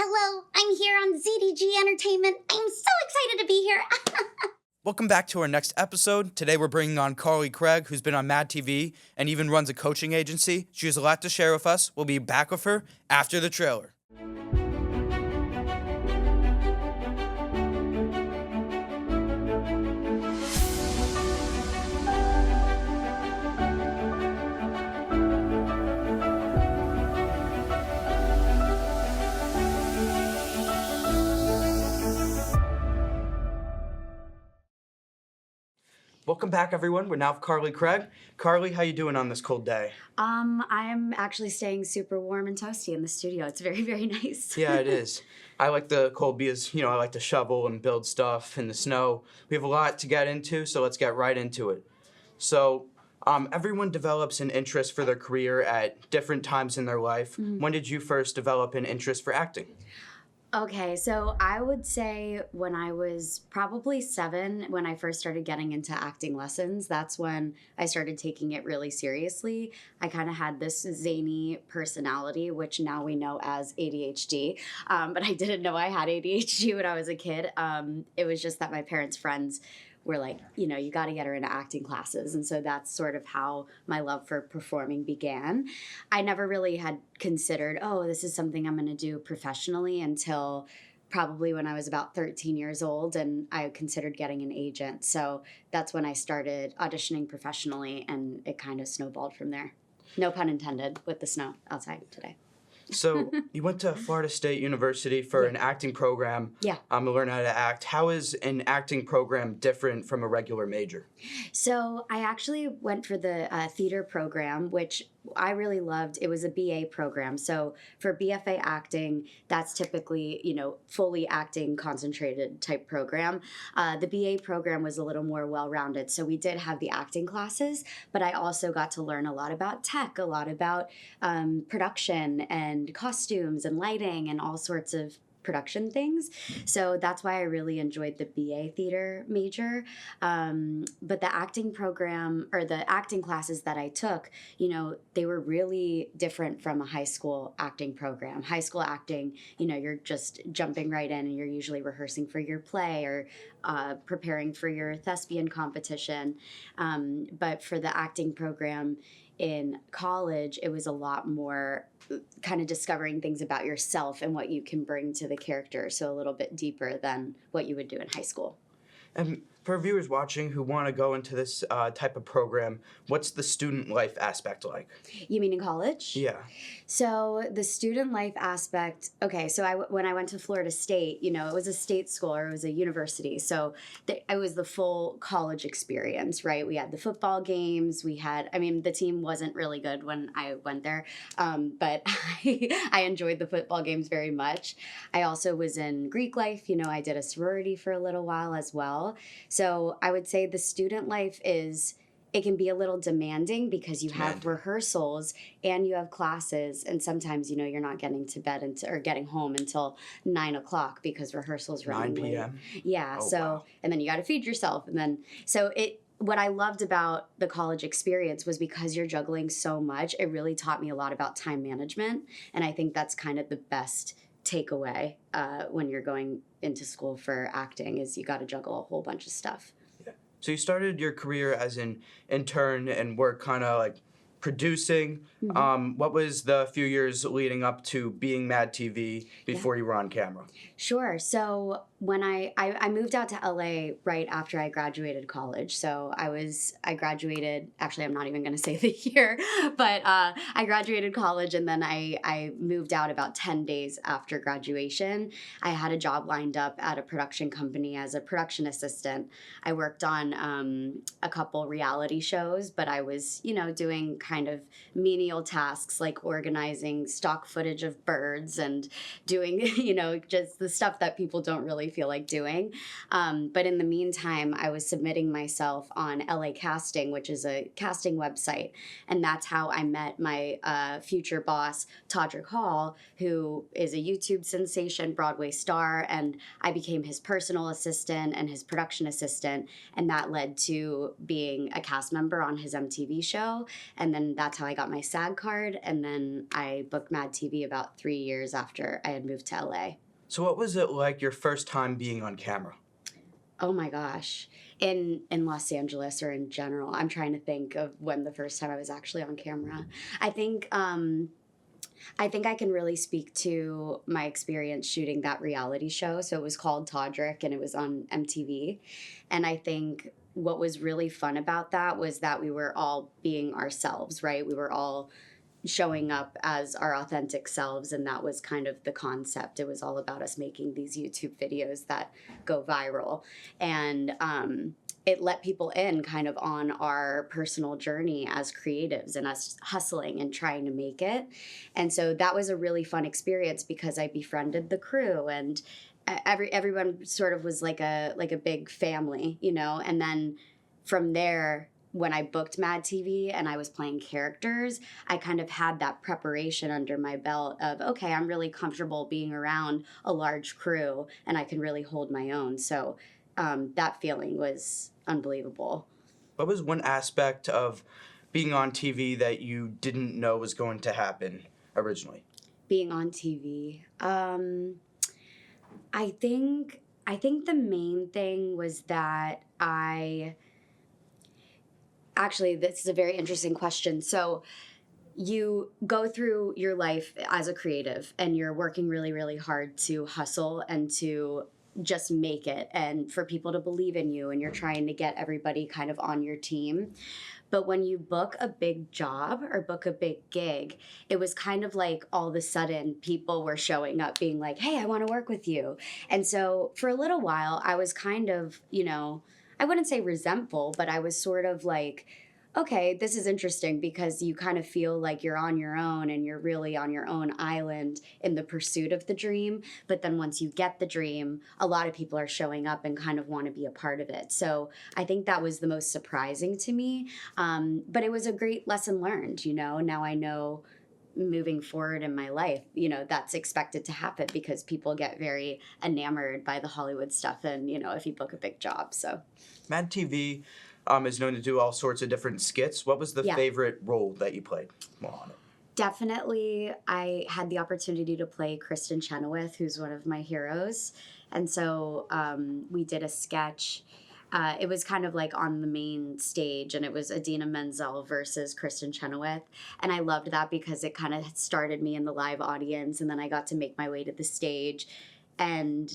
Hello, I'm here on Z.D.G Entertainment. I'm so excited to be here. Welcome back to our next episode. Today we're bringing on Carlie Craig, who's been on Mad TV and even runs a coaching agency. She has a lot to share with us. We'll be back with her after the trailer. Welcome back, everyone. We're now with Carlie Craig. Carlie, how you doing on this cold day? I'm actually staying super warm and toasty in the studio. It's very, very nice. Yeah, it is. I like the cold because, I like to shovel and build stuff in the snow. We have a lot to get into, so let's get right into it. So, everyone develops an interest for their career at different times in their life. Mm-hmm. When did you first develop an interest for acting? Okay, so I would say when I was probably 7, when I first started getting into acting lessons, that's when I started taking it really seriously. I kind of had this zany personality, which now we know as ADHD, but I didn't know I had ADHD when I was a kid. It was just that my parents' friends were like, you got to get her into acting classes. And so that's sort of how my love for performing began. I never really had considered, this is something I'm going to do professionally until probably when I was about 13 years old and I considered getting an agent. So that's when I started auditioning professionally and it kind of snowballed from there. No pun intended with the snow outside today. So you went to Florida State University for an acting program to learn how to act. How is an acting program different from a regular major? So I actually went for the theater program, which I really loved. It was a BA program. So for BFA acting, that's typically, fully acting concentrated type program. The BA program was a little more well-rounded. So we did have the acting classes, but I also got to learn a lot about tech, a lot about production and costumes and lighting and all sorts of production things. So that's why I really enjoyed the BA theater major. But the acting program or the acting classes that I took, they were really different from a high school acting program. High school acting, you're just jumping right in and you're usually rehearsing for your play or preparing for your thespian competition. But for the acting program in college, it was a lot more kind of discovering things about yourself and what you can bring to the character. So a little bit deeper than what you would do in high school. And for viewers watching who want to go into this type of program, what's the student life aspect like? You mean in college? Yeah. So the student life aspect, when I went to Florida State, it was a state school or it was a university. So it was the full college experience, right? We had the football games. The team wasn't really good when I went there, but I enjoyed the football games very much. I also was in Greek life. I did a sorority for a little while as well. So I would say the student life it can be a little demanding because you have rehearsals and you have classes, and sometimes you're not getting to bed or getting home until 9 o'clock because rehearsals running 9 p.m. late. Yeah. Wow. And then you got to feed yourself, and then what I loved about the college experience was because you're juggling so much. It really taught me a lot about time management, and I think that's kind of the best takeaway when you're going into school for acting is you got to juggle a whole bunch of stuff. So you started your career as an intern and were kind of like producing. Mm-hmm. What was the few years leading up to being Mad TV before you were on camera? Sure. So when I moved out to LA right after I graduated college. So I graduated, actually I'm not even going to say the year, but I graduated college and then I moved out about 10 days after graduation. I had a job lined up at a production company as a production assistant. I worked on a couple reality shows, but I was, doing kind of menial tasks like organizing stock footage of birds and doing, just the stuff that people don't really really feel like doing. But in the meantime, I was submitting myself on LA Casting, which is a casting website. And that's how I met my future boss, Todrick Hall, who is a YouTube sensation, Broadway star. And I became his personal assistant and his production assistant. And that led to being a cast member on his MTV show. And then that's how I got my SAG card. And then I booked Mad TV about 3 years after I had moved to LA. So what was it like your first time being on camera? Oh my gosh. In Los Angeles or in general, I'm trying to think of when the first time I was actually on camera. I think I can really speak to my experience shooting that reality show. So it was called Todrick and it was on MTV. And I think what was really fun about that was that we were all being ourselves, right? We were all showing up as our authentic selves, and that was kind of the concept. It was all about us making these YouTube videos that go viral, and it let people in kind of on our personal journey as creatives and us hustling and trying to make it. And so that was a really fun experience because I befriended the crew, and everyone sort of was like a big family, you know. And then from there, when I booked Mad TV and I was playing characters, I kind of had that preparation under my belt of, okay, I'm really comfortable being around a large crew and I can really hold my own. So that feeling was unbelievable. What was one aspect of being on TV that you didn't know was going to happen originally? Being on TV, I think the main thing was that Actually, this is a very interesting question. So you go through your life as a creative and you're working really, really hard to hustle and to just make it and for people to believe in you, and you're trying to get everybody kind of on your team. But when you book a big job or book a big gig, it was kind of like all of a sudden people were showing up being like, hey, I want to work with you. And so for a little while, I was kind of, you know, I wouldn't say resentful, but I was sort of like, okay, this is interesting because you kind of feel like you're on your own and you're really on your own island in the pursuit of the dream. But then once you get the dream, a lot of people are showing up and kind of want to be a part of it. So I think that was the most surprising to me. But it was a great lesson learned, you know. Now I know moving forward in my life, you know, that's expected to happen because people get very enamored by the Hollywood stuff and, you know, if you book a big job. So Mad TV is known to do all sorts of different skits. What was the favorite role that you played while on it? Definitely, I had the opportunity to play Kristen Chenoweth, who's one of my heroes. And so we did a sketch. It was kind of like on the main stage, and it was Idina Menzel versus Kristen Chenoweth. And I loved that because it kind of started me in the live audience, and then I got to make my way to the stage, and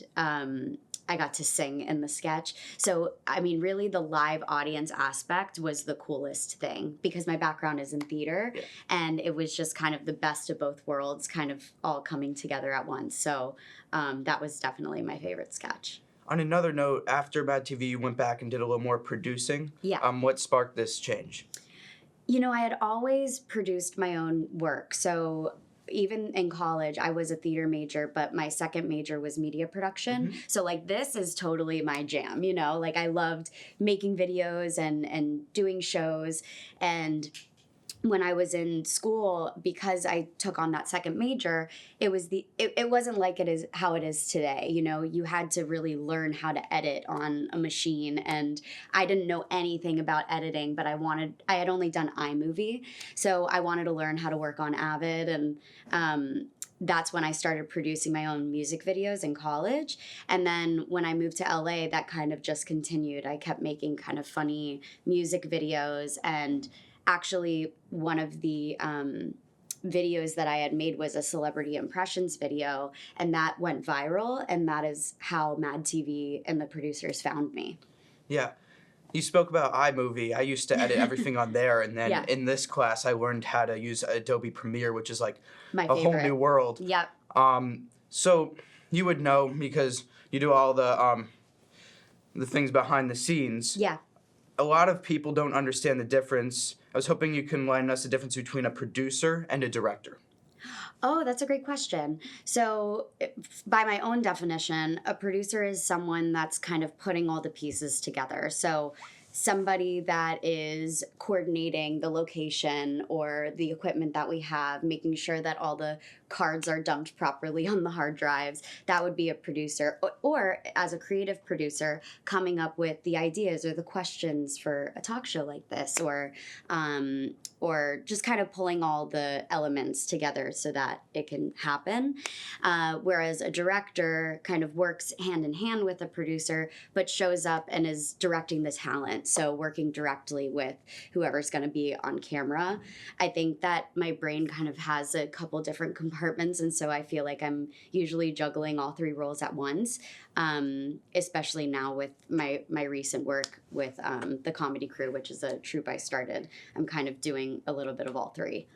I got to sing in the sketch. So, I mean, really the live audience aspect was the coolest thing because my background is in theater, and it was just kind of the best of both worlds kind of all coming together at once. So that was definitely my favorite sketch. On another note, after Mad TV, you went back and did a little more producing. Yeah. What sparked this change? You know, I had always produced my own work. So even in college, I was a theater major, but my second major was media production. Mm-hmm. So like this is totally my jam, you know, like I loved making videos and doing shows. And when I was in school, because I took on that second major, it wasn't like it is how it is today. You know, you had to really learn how to edit on a machine, and I didn't know anything about editing, but I had only done iMovie, so I wanted to learn how to work on Avid, and that's when I started producing my own music videos in college. And then when I moved to LA, that kind of just continued. I kept making kind of funny music videos, and actually, one of the videos that I had made was a celebrity impressions video, and that went viral, and that is how Mad TV and the producers found me. Yeah. You spoke about iMovie. I used to edit everything on there, and then in this class, I learned how to use Adobe Premiere, which is like a whole new world. Yep. So you would know because you do all the things behind the scenes. Yeah. A lot of people don't understand the difference. I was hoping you can enlighten us the difference between a producer and a director. Oh, that's a great question. So, by my own definition, a producer is someone that's kind of putting all the pieces together. So, somebody that is coordinating the location or the equipment that we have, making sure that all the cards are dumped properly on the hard drives. That would be a producer. Or as a creative producer, coming up with the ideas or the questions for a talk show like this, or just kind of pulling all the elements together so that it can happen. Whereas a director kind of works hand in hand with a producer, but shows up and is directing the talent. So working directly with whoever's going to be on camera. I think that my brain kind of has a couple different compartments, and so I feel like I'm usually juggling all three roles at once. Especially now with my recent work with the Comedy Crew, which is a troupe I started. I'm kind of doing a little bit of all three.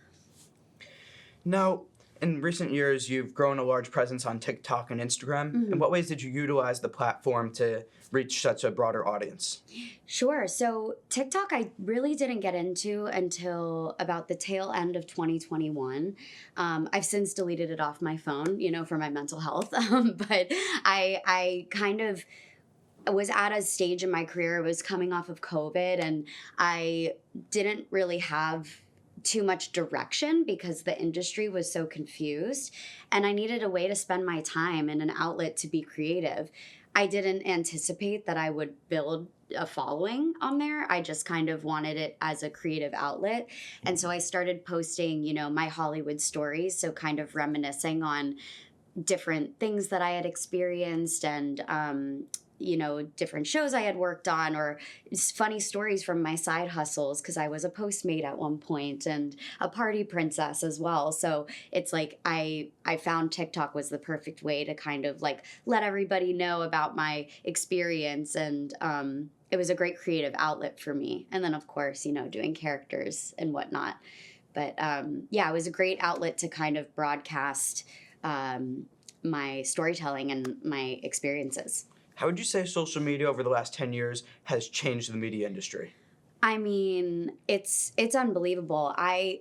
Now, in recent years, you've grown a large presence on TikTok and Instagram. Mm-hmm. In what ways did you utilize the platform to reach such a broader audience? Sure. So TikTok, I really didn't get into until about the tail end of 2021. I've since deleted it off my phone, for my mental health. But I kind of was at a stage in my career, it was coming off of COVID, and I didn't really have too much direction because the industry was so confused, and I needed a way to spend my time and an outlet to be creative. I didn't anticipate that I would build a following on there. I just kind of wanted it as a creative outlet. And so I started posting, my Hollywood stories, so kind of reminiscing on different things that I had experienced and different shows I had worked on, or funny stories from my side hustles, because I was a postmate at one point and a party princess as well. So it's like I found TikTok was the perfect way to kind of like let everybody know about my experience, and it was a great creative outlet for me. And then of course, doing characters and whatnot. But it was a great outlet to kind of broadcast my storytelling and my experiences. How would you say social media over the last 10 years has changed the media industry? I mean, it's unbelievable. I,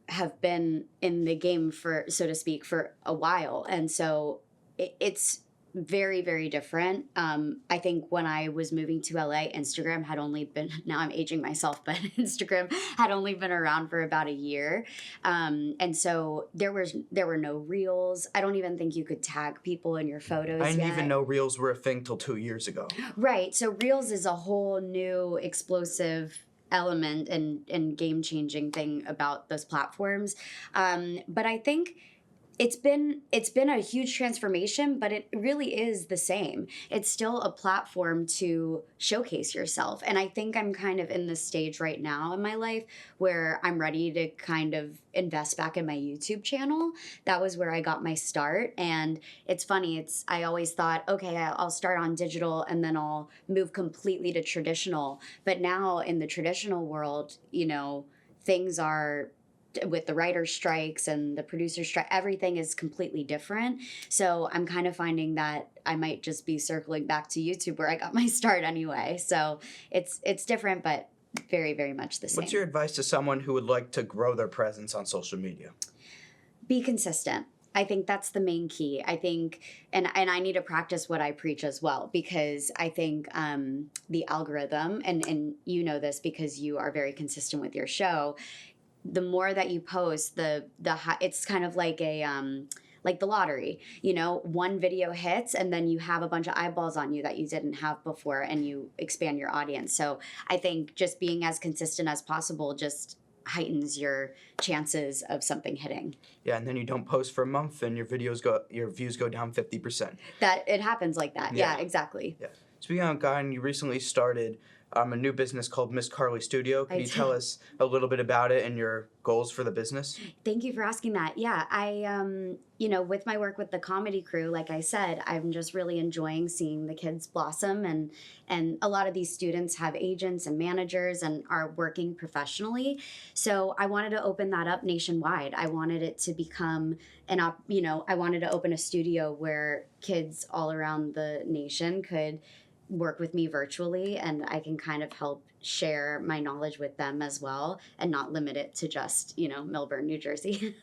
have been in the game for, so to speak, for a while. And so it's very, very different. I think when I was moving to LA, Instagram had only been, now I'm aging myself, but Instagram had only been around for about a year. And so there were no reels. I don't even think you could tag people in your photos I didn't yet. even know reels were a thing till 2 years ago. Right. So reels is a whole new explosive element and game-changing thing about those platforms. But I think it's been a huge transformation, but it really is the same. It's still a platform to showcase yourself. And I think I'm kind of in this stage right now in my life where I'm ready to kind of invest back in my YouTube channel. That was where I got my start. And it's funny, I always thought, okay, I'll start on digital and then I'll move completely to traditional. But now in the traditional world, things are, with the writer's strikes and the producer's strike, everything is completely different. So I'm kind of finding that I might just be circling back to YouTube where I got my start anyway. So it's different, but very, very much the same. What's your advice to someone who would like to grow their presence on social media? Be consistent. I think that's the main key. I think, and I need to practice what I preach as well, because I think the algorithm, and you know this because you are very consistent with your show, the more that you post, the it's kind of like a like the lottery. One video hits and then you have a bunch of eyeballs on you that you didn't have before, and you expand your audience. So I think just being as consistent as possible just heightens your chances of something hitting. Yeah, and then you don't post for a month and your views go down 50%. That it happens like that. Yeah, exactly. Yeah. Speaking of God, you recently started a new business called Miss Carlie Studio. Can you tell us a little bit about it and your goals for the business? Thank you for asking that. Yeah, I, with my work with the Comedy Crew, like I said, I'm just really enjoying seeing the kids blossom, and a lot of these students have agents and managers and are working professionally. So I wanted to open that up nationwide. I wanted it to become I wanted to open a studio where kids all around the nation could work with me virtually, and I can kind of help share my knowledge with them as well and not limit it to just, Millburn, New Jersey.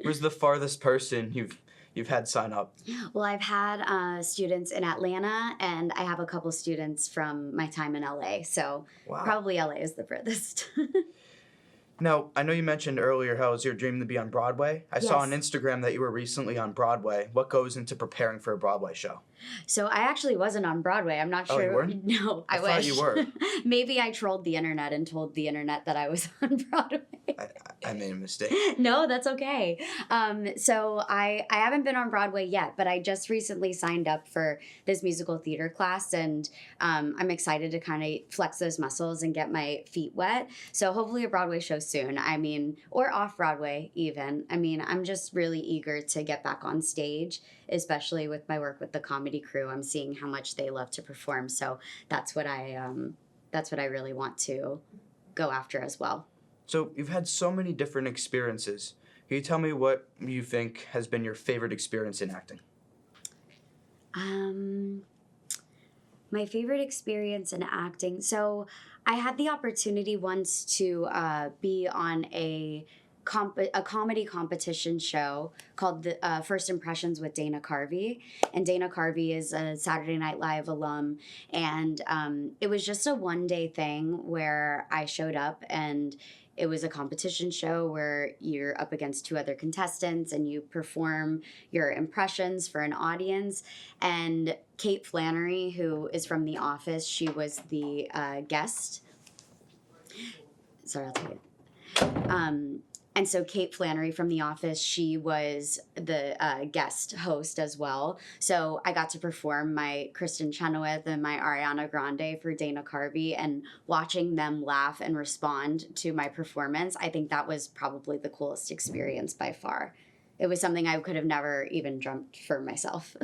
Where's the farthest person you've had sign up? Well, I've had students in Atlanta, and I have a couple students from my time in LA. So Wow. probably LA is the furthest. Now, I know you mentioned earlier how it was your dream to be on Broadway. I saw on Yes. Instagram that you were recently on Broadway. What goes into preparing for a Broadway show? So I actually wasn't on Broadway. I'm not Oh, sure. you weren't? No, I thought wish. you were. Maybe I trolled the internet and told the internet that I was on Broadway. I made a mistake. No, that's okay. So I haven't been on Broadway yet, but I just recently signed up for this musical theater class, and I'm excited to kind of flex those muscles and get my feet wet. So hopefully a Broadway show soon. Or off Broadway even. I'm just really eager to get back on stage, especially with my work with the comedy crew. I'm seeing how much they love to perform. So that's what I really want to go after as well. So you've had so many different experiences. Can you tell me what you think has been your favorite experience in acting? My favorite experience in acting. So I had the opportunity once to be on a comedy competition show called the First Impressions with Dana Carvey. And Dana Carvey is a Saturday Night Live alum. And it was just a one-day thing where I showed up, and it was a competition show where you're up against two other contestants and you perform your impressions for an audience. And Kate Flannery, who is from The Office, she was the guest. Sorry, I'll take it. And so Kate Flannery from The Office, she was the guest host as well. So I got to perform my Kristen Chenoweth and my Ariana Grande for Dana Carvey, and watching them laugh and respond to my performance, I think that was probably the coolest experience by far. It was something I could have never even dreamt for myself.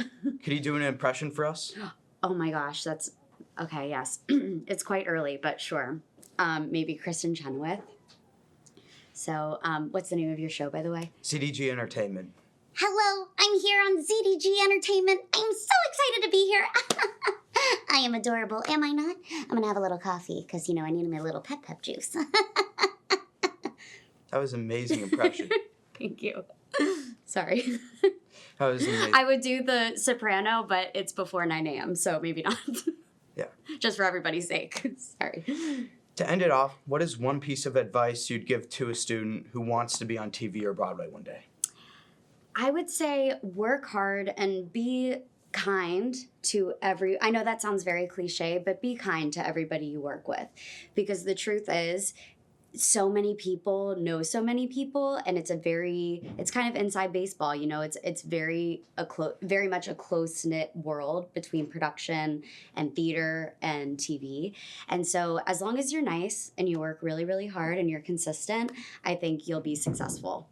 Could you do an impression for us? Oh my gosh, that's okay. Yes, it's quite early, but sure. Maybe Kristen Chenoweth. So, what's the name of your show, by the way? Z.D.G Entertainment. Hello, I'm here on Z.D.G Entertainment. I'm so excited to be here. I am adorable, am I not? I'm gonna have a little coffee because, I need my little pep juice. That was an amazing impression. Thank you. Sorry. That was amazing. I would do the soprano, but it's before 9 a.m., so maybe not. Yeah. Just for everybody's sake. Sorry. To end it off, what is one piece of advice you'd give to a student who wants to be on TV or Broadway one day? I would say work hard and be kind to I know that sounds very cliche, but be kind to everybody you work with. Because the truth is, so many people know so many people, and it's kind of inside baseball, it's very much a close-knit world between production and theater and TV. And so as long as you're nice and you work really, really hard and you're consistent, I think you'll be successful.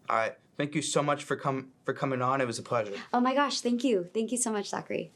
All right. Thank you so much for coming on. It was a pleasure. Oh my gosh, thank you. Thank you so much, Zachary.